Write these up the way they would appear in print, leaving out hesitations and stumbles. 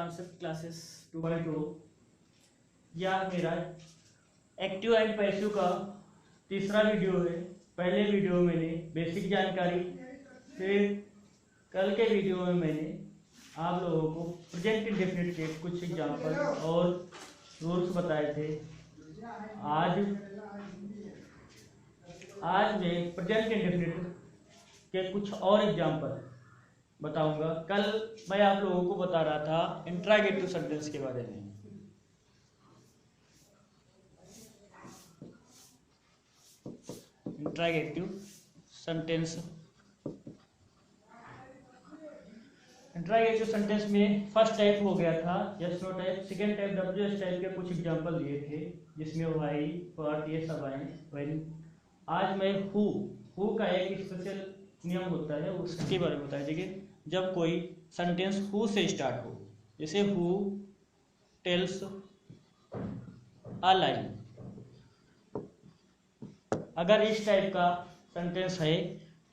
Concept classes 2x2। यह मेरा active and passive का तीसरा वीडियो है। पहले वीडियो में मैंने बेसिक जानकारी, फिर कल के वीडियो में मैंने आप लोगों को प्रेजेंट इंडेफिनिट के कुछ एग्जाम्पल और रूल्स बताए थे। आज मैं प्रेजेंट इंडेफिनिट के कुछ और एग्जाम्पल बताऊंगा। कल मैं आप लोगों को बता रहा था इंट्रागेटिव सेंटेंस के बारे में। इंट्रागेटिव सेंटेंस, इंट्रागेटिव सेंटेंस में फर्स्ट टाइप हो गया था yes no type, second type WS type के कुछ एग्जांपल दिए थे जिसमें वाई, व्हाट, ये सब आए। व्हेन आज मैं हु का एक स्पेशल नियम होता है उसके बारे में बताया। देखिए, जब कोई सेंटेंस हु से स्टार्ट हो, जैसे हु टेल्स अ लाइन, अगर इस टाइप का सेंटेंस है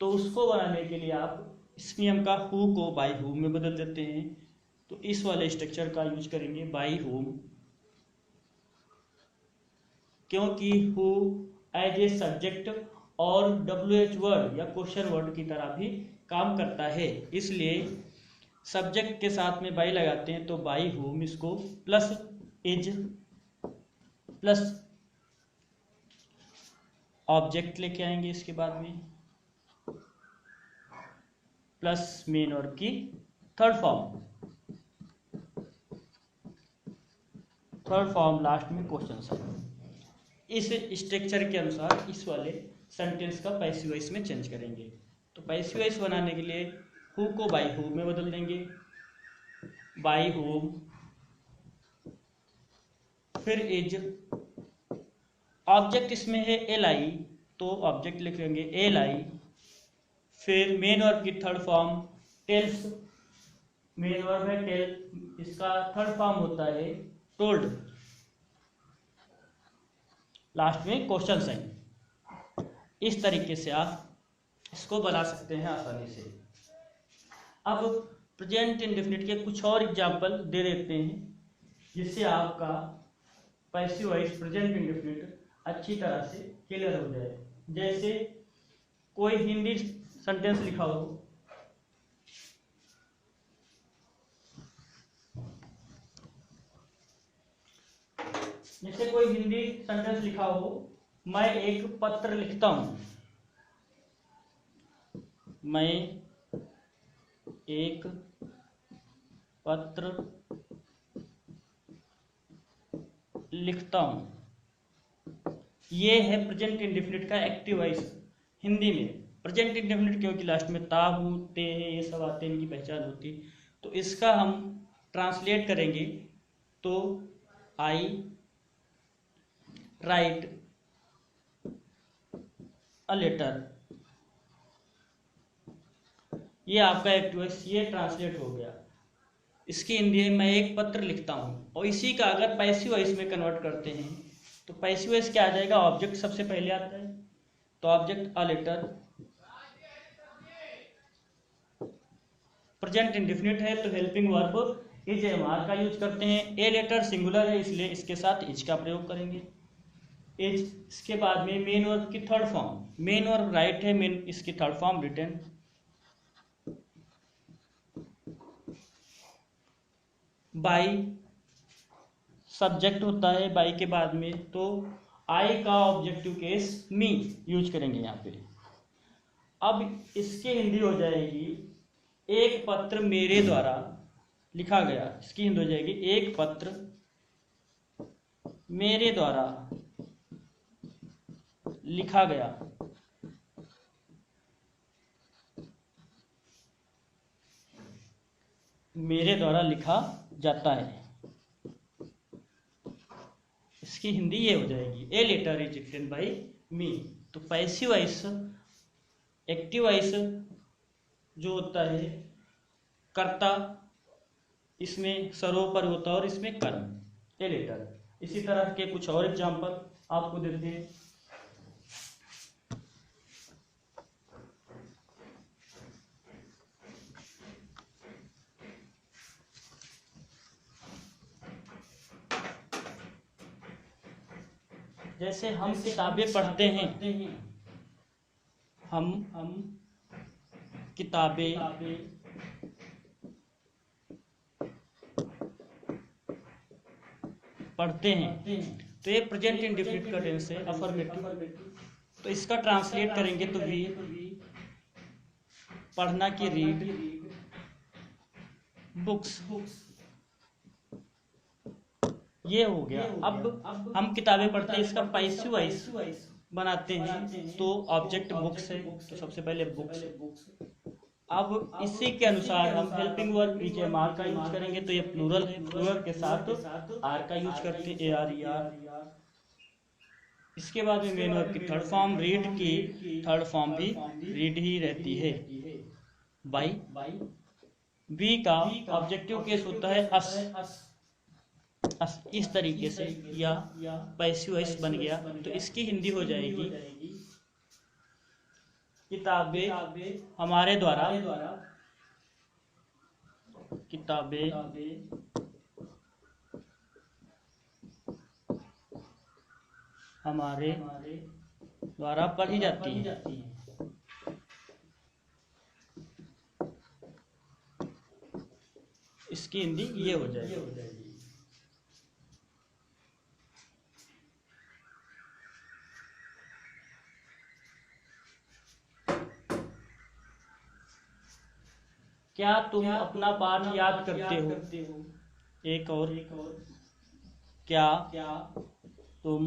तो उसको बनाने के लिए आप इस नियम का हु को बाई हुम में बदल देते हैं। तो इस वाले स्ट्रक्चर का यूज करेंगे, बाई हुम, क्योंकि हु एज ए सब्जेक्ट और WH वर्ड या क्वेश्चन वर्ड की तरह भी काम करता है, इसलिए सब्जेक्ट के साथ में बाई लगाते हैं। तो बाई हुम, इसको प्लस इज प्लस ऑब्जेक्ट लेके आएंगे, इसके बाद में प्लस मेन वर्ब की थर्ड फॉर्म लास्ट में क्वेश्चन साइन। इस स्ट्रक्चर के अनुसार इस वाले सेंटेंस का पैसिव वॉइस में चेंज करेंगे। तो पैसिव वॉइस बनाने के लिए हु को बाई हु में बदल देंगे, बाई होम, फिर इज, ऑब्जेक्ट इसमें है LI तो ऑब्जेक्ट लिख लेंगे LI, फिर मेन वर्ब की third form tells, main verb है टेल, इसका थर्ड फॉर्म होता है टोल्ड, लास्ट में क्वेश्चन साइन। इस तरीके से आप इसको बना सकते हैं आसानी से। अब प्रेजेंट इंडेफिनिट के कुछ और एग्जांपल दे देते हैं जिससे आपका पैसिव वॉइस प्रेजेंट इंडेफिनिट अच्छी तरह से क्लियर हो जाए। जैसे कोई हिंदी सेंटेंस लिखा हो, जैसे कोई हिंदी सेंटेंस लिखा हो, मैं एक पत्र लिखता हूं, मैं एक पत्र लिखता हूं। ये है प्रेजेंट इंडेफिनिट का एक्टिव वॉइस हिंदी में। प्रेजेंट इंडेफिनिट क्योंकि लास्ट में ता, हूं, ते, ये सब आते हैं, इनकी पहचान होती। तो इसका हम ट्रांसलेट करेंगे तो आई राइट अ लेटर, ये आपका एक्टिव वॉइस, ये ट्रांसलेट हो गया। इसकी हिंदी में मैं एक पत्र लिखता हूं। और इसी का अगर पैसिव वॉइस में कन्वर्ट करते हैं तो पैसिव वॉइस क्या आ जाएगा, ऑब्जेक्ट सबसे पहले आता है, तो object a letter, present indefinite है तो हेल्पिंग वर्ब इज एमआर का यूज करते हैं। ए लेटर सिंगुलर है इसलिए इसके साथ इज का प्रयोग करेंगे, इज। इसके बाद में मेन वर्ब की third form, main verb write है, मेन इसकी third form written, by subject होता है बाई के बाद में, तो आई का ऑब्जेक्टिव केस मी यूज करेंगे यहाँ पे। अब इसकी हिंदी हो जाएगी एक पत्र मेरे द्वारा लिखा गया, इसकी हिंदी हो जाएगी एक पत्र मेरे द्वारा लिखा गया। मेरे द्वारा लिखा जाता है, इसकी हिंदी ये हो जाएगी a letter is written by me. तो पैसिव वॉइस, एक्टिव वॉइस जो होता है कर्ता, इसमें सर्वोपर होता है और इसमें कर्म ए लेटर। इसी तरह के कुछ और एग्जांपल आपको देते हैं। जैसे हम किताबें पढ़ते हैं, हम किताबें पढ़ते हैं, तो ये प्रेजेंट इंडेफिनिट का टेंस है, अफर्मेटिव। तो इसका ट्रांसलेट करेंगे तो वी, पढ़ना की रीड, बुक्स, ये हो गया। अब हम किताबें पढ़ते हैं, इसका पैसिव वॉइस बनाते हैं, तो ऑब्जेक्ट बुक्स है, तो सबसे पहले बुक्स। अब इसी के अनुसार हम हेल्पिंग वर्ब ईजेएमआर का यूज करेंगे, तो ये प्लूरल है, प्लूरल के साथ आर का यूज करते हैं, ARER। इसके बाद में मेन वर्ब की थर्ड फॉर्म, रीड की थर्ड फॉर्म भी रीड ही रहती है। बाई, बी का ऑब्जेक्टिव केस होता है अस। इस तरीके से या पैसिव वॉइस बन गया, तो इसकी हिंदी हो जाएगी किताबें हमारे द्वारा, किताबें हमारे द्वारा पढ़ी जाती हैं। इसकी हिंदी ये हो जाएगी। क्या तुम अपना पाठ याद करते हो? एक और, क्या तुम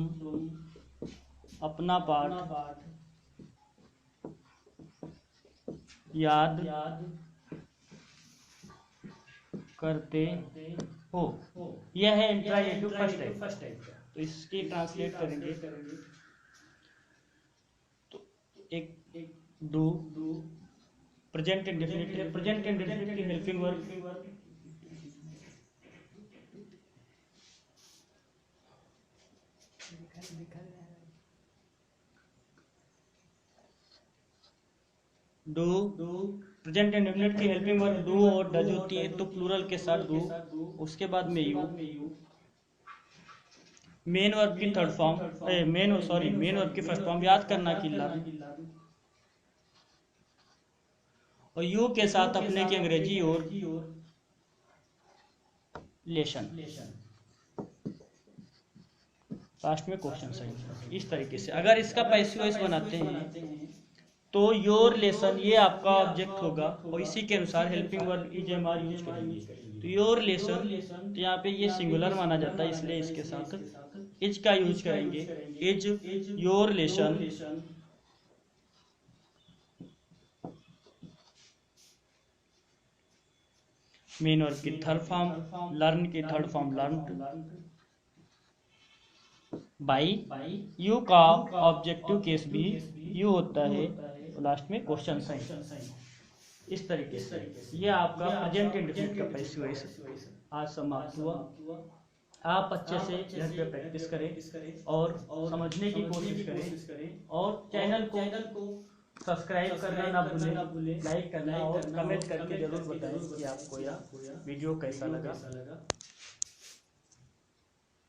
अपना पाठ याद करते हो? यह है इंट्रागेटिव फर्स्ट टाइप। तो इसकी ट्रांसलेट करेंगे तो एक, डू, प्रेजेंट इंडेफिनिट है, प्रेजेंट इंडेफिनिट की helping verb do, present indefinite की हेल्पिंग वर्ब डू और डज होती है, तो प्लूरल के साथ डू, उसके बाद में यू। मेन वर्ब की थर्ड फॉर्म, मेन वर्ब की फर्स्ट फॉर्म याद करना की लर्न, और यू के साथ अपने की अंग्रेजी और लेशन, लास्ट में क्वेश्चन साइन। इस तरीके से अगर इसका पैसिव वॉइस बनाते हैं तो योर लेसन ये आपका ऑब्जेक्ट होगा, और इसी के अनुसार हेल्पिंग वर्ब ईजेएमआर यूज करेंगे। तो योर लेसन, यहाँ पे ये सिंगुलर माना जाता है, इसलिए इसके साथ इज का यूज करेंगे, is your lesson. Main verb की थर्ड फॉर्म, लर्न की third form learn. By, you का ऑब्जेक्टिव केस भी यू होता है, लास्ट में क्वेश्चन साइन। इस तरीके से ये आपका प्रेजेंट इंडेफिनिट का पैसिव वॉइस आज समाप्त हुआ। आप अच्छे से घर पे प्रैक्टिस करें और समझने की कोशिश करें, और चैनल को सब्सक्राइब करना ना भूलें, लाइक करना और कमेंट करके जरूर बताएं कि आपको यह वीडियो कैसा लगा।